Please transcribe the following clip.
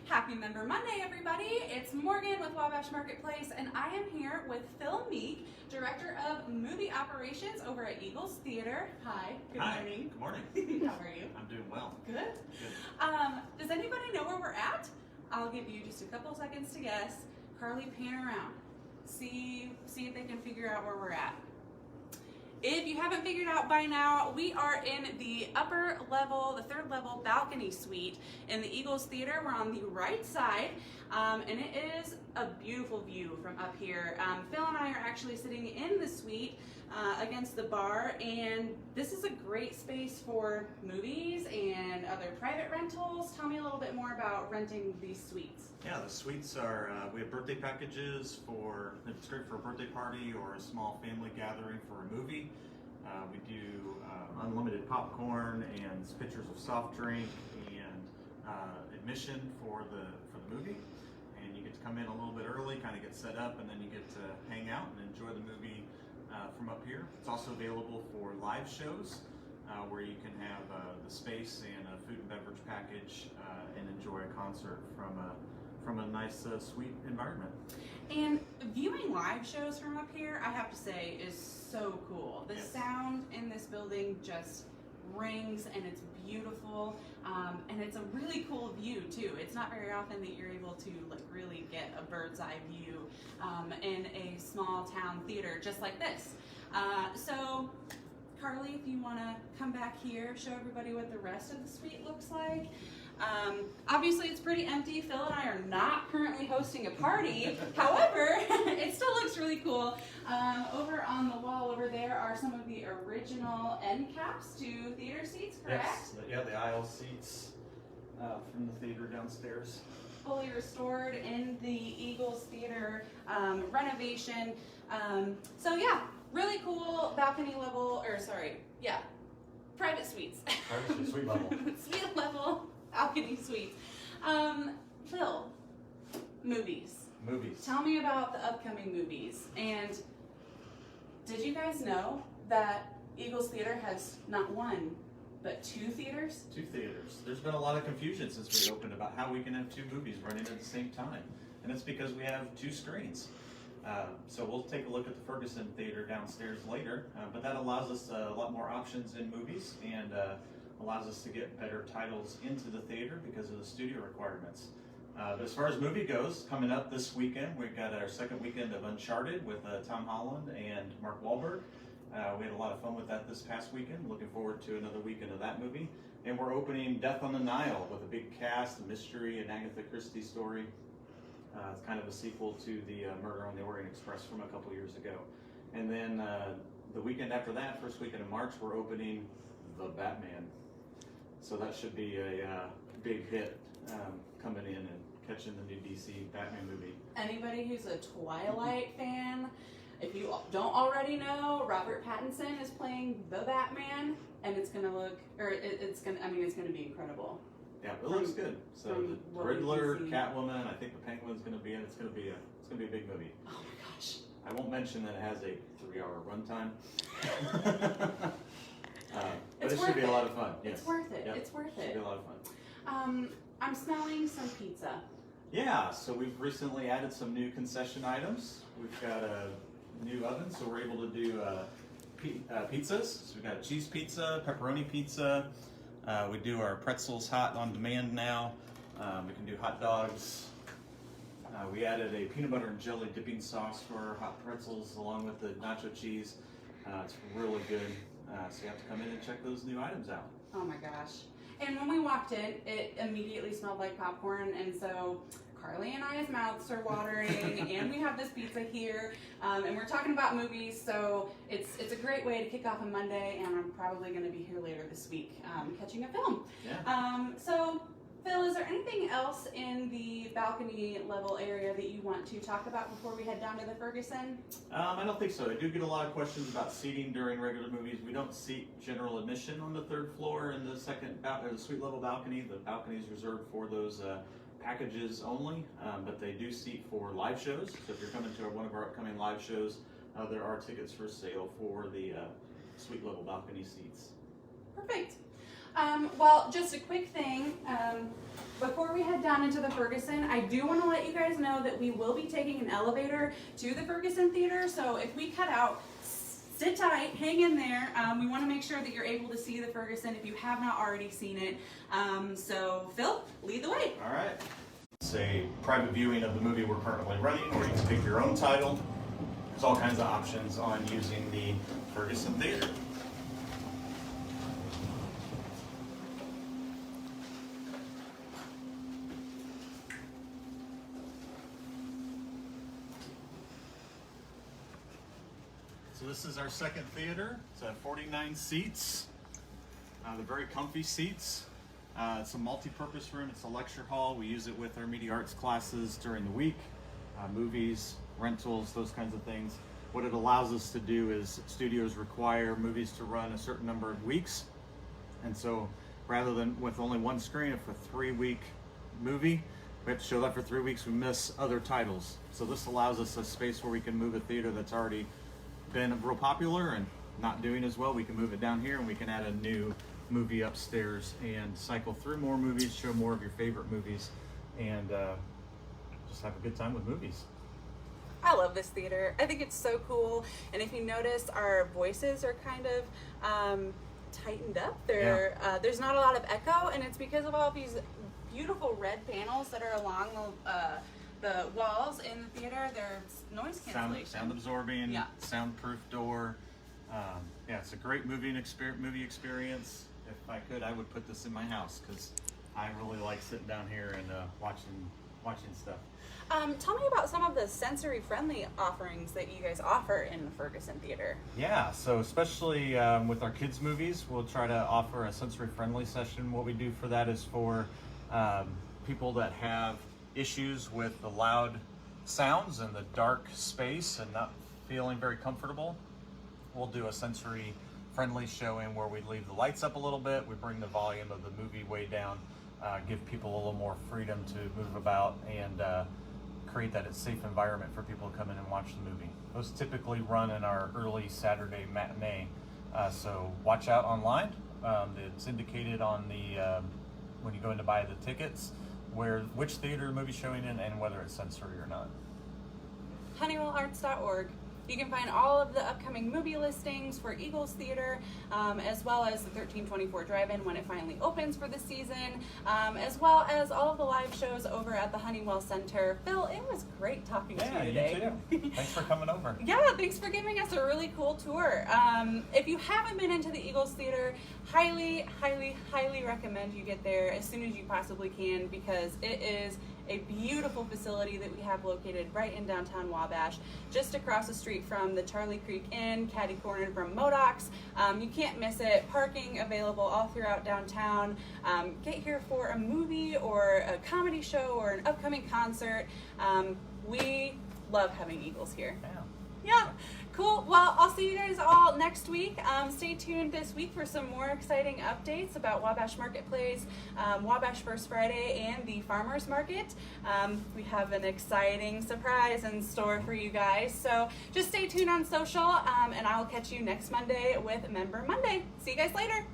Happy Member Monday, everybody. It's Morgan with Wabash Marketplace, and I am here with Phil Meek, Director of Movie Operations over at Eagles Theater. Hi. Good morning. Good morning. How are you? I'm doing well. Good. Does anybody know where we're at? I'll give you just a couple seconds to guess. Carly, pan around. See if they can figure out where we're at. If you haven't figured out by now, we are in the upper level, the third level balcony suite in the Eagles Theater. We're on the right side, and it is a beautiful view from up here. Phil and I are actually sitting in the suite against the bar, and this is a great space for movies and other private rentals. Tell me a little bit more about renting these suites. Yeah, the suites are, we have birthday packages it's great for a birthday party or a small family gathering for a movie. We do unlimited popcorn and pitchers of soft drink and admission for the movie. And you get to come in a little bit early, kind of get set up, and then you get to hang out and enjoy the movie from up here. It's also available for live shows where you can have the space and a food and beverage package and enjoy a concert from a nice suite environment. And viewing live shows from up here, I have to say, is so cool. The sound in this building just rings, and it's beautiful, and it's a really cool view too. It's not very often that you're able to really get a bird's eye view in a small town theater just like this. So Carly, if you want to come back here, show everybody what the rest of the suite looks like. Obviously it's pretty empty. Phil and I are not currently hosting a party. However, it still looks really cool. Over on the wall over there are some of the original end caps to theater seats, correct? Yes, the aisle seats from the theater downstairs. Fully restored in the Eagles Theater renovation. So yeah, really cool balcony level, private suites. Private suite level. Suite level balcony suites. Phil, movies. Movies. Tell me about the upcoming movies. And did you guys know that Eagles Theater has not one, but two theaters? Two theaters. There's been a lot of confusion since we opened about how we can have two movies running at the same time. And it's because we have two screens. So we'll take a look at the Ferguson Theatre downstairs later, but that allows us a lot more options in movies and allows us to get better titles into the theater because of the studio requirements. But as far as movie goes, coming up this weekend, we've got our second weekend of Uncharted with Tom Holland and Mark Wahlberg. We had a lot of fun with that this past weekend. Looking forward to another weekend of that movie. And we're opening Death on the Nile with a big cast, a mystery, an Agatha Christie story. It's kind of a sequel to the Murder on the Orient Express from a couple years ago. And then the weekend after that, first weekend of March, we're opening The Batman. So that should be a big hit coming in and catching the new DC Batman movie. Anybody who's a Twilight fan, if you don't already know, Robert Pattinson is playing the Batman, and it's gonna be incredible. Yeah, it looks good. So the Riddler, Catwoman, I think the Penguin's gonna be in. It's gonna be a big movie. Oh my gosh! I won't mention that it has a 3-hour runtime. But it should be a lot of fun. It's worth it. Yep. It's worth it. Should be a lot of fun. I'm smelling some pizza. Yeah, so we've recently added some new concession items. We've got a new oven, so we're able to do pizzas. So we've got a cheese pizza, pepperoni pizza. We do our pretzels hot on demand now. We can do hot dogs. We added a peanut butter and jelly dipping sauce for our hot pretzels along with the nacho cheese. It's really good. So you have to come in and check those new items out. Oh my gosh. And when we walked in, it immediately smelled like popcorn, and so Carly and I's mouths are watering, and we have this pizza here, and we're talking about movies, so it's a great way to kick off a Monday, and I'm probably going to be here later this week catching a film. Yeah. So Phil, is there anything else in the balcony level area that you want to talk about before we head down to the Ferguson? I don't think so. I do get a lot of questions about seating during regular movies. We don't seat general admission on the third floor in the the suite level balcony. The balcony is reserved for those packages only, but they do seat for live shows. So if you're coming to one of our upcoming live shows, there are tickets for sale for the suite level balcony seats. Perfect. Well, just a quick thing. Before we head head down into the Ferguson, I do want to let you guys know that we will be taking an elevator to the Ferguson Theater. So if we cut out, sit tight, hang in there. We want to make sure that you're able to see the Ferguson if you have not already seen it. So Phil, lead the way. All right. It's a private viewing of the movie we're currently running, where you can pick your own title. There's all kinds of options on using the Ferguson Theatre. So this is our second theater. It's 49 seats. They're very comfy seats. It's a multi-purpose room. It's a lecture hall. We use it with our media arts classes during the week, movies, rentals, those kinds of things. What it allows us to do is studios require movies to run a certain number of weeks. And so rather than with only one screen, if a 3-week movie, we have to show that for 3 weeks, we miss other titles. So this allows us a space where we can move a theater that's already been real popular and not doing as well. We can move it down here and we can add a new movie upstairs and cycle through more movies, show more of your favorite movies, and just have a good time with movies. I love this theater. I think it's so cool. And if you notice, our voices are kind of tightened up. There's not a lot of echo, and it's because of all these beautiful red panels that are along the walls in the theater. There's noise cancellation. Sound absorbing, yeah. Soundproof door. Yeah, it's a great movie experience. If I could, I would put this in my house because I really like sitting down here and watching stuff. Tell me about some of the sensory-friendly offerings that you guys offer in the Ferguson Theater. Yeah, so especially with our kids' movies, we'll try to offer a sensory-friendly session. What we do for that is for people that have issues with the loud sounds and the dark space and not feeling very comfortable. We'll do a sensory-friendly showing where we leave the lights up a little bit, we bring the volume of the movie way down, give people a little more freedom to move about, and create that safe environment for people to come in and watch the movie. Those typically run in our early Saturday matinee, so watch out online. It's indicated on the when you go in to buy the tickets which theater the movie's showing in and whether it's sensory or not. HoneywellArts.org. You can find all of the upcoming movie listings for Eagles Theater, as well as the 1324 Drive-In when it finally opens for the season, as well as all of the live shows over at the Honeywell Center. Phil, it was great talking to you today. Yeah, you too. Thanks for coming over. Yeah, thanks for giving us a really cool tour. If you haven't been into the Eagles Theater, highly, highly, highly recommend you get there as soon as you possibly can, because it is a beautiful facility that we have located right in downtown Wabash, just across the street from the Charlie Creek Inn, catty cornered from Modoc's. You can't miss it. Parking available all throughout downtown. Get here for a movie or a comedy show or an upcoming concert. We love having Eagles here. Yeah, cool. Well, I'll see you guys all next week. Stay tuned this week for some more exciting updates about Wabash Marketplace, Wabash First Friday, and the Farmers Market. We have an exciting surprise in store for you guys. So just stay tuned on social, and I'll catch you next Monday with Member Monday. See you guys later.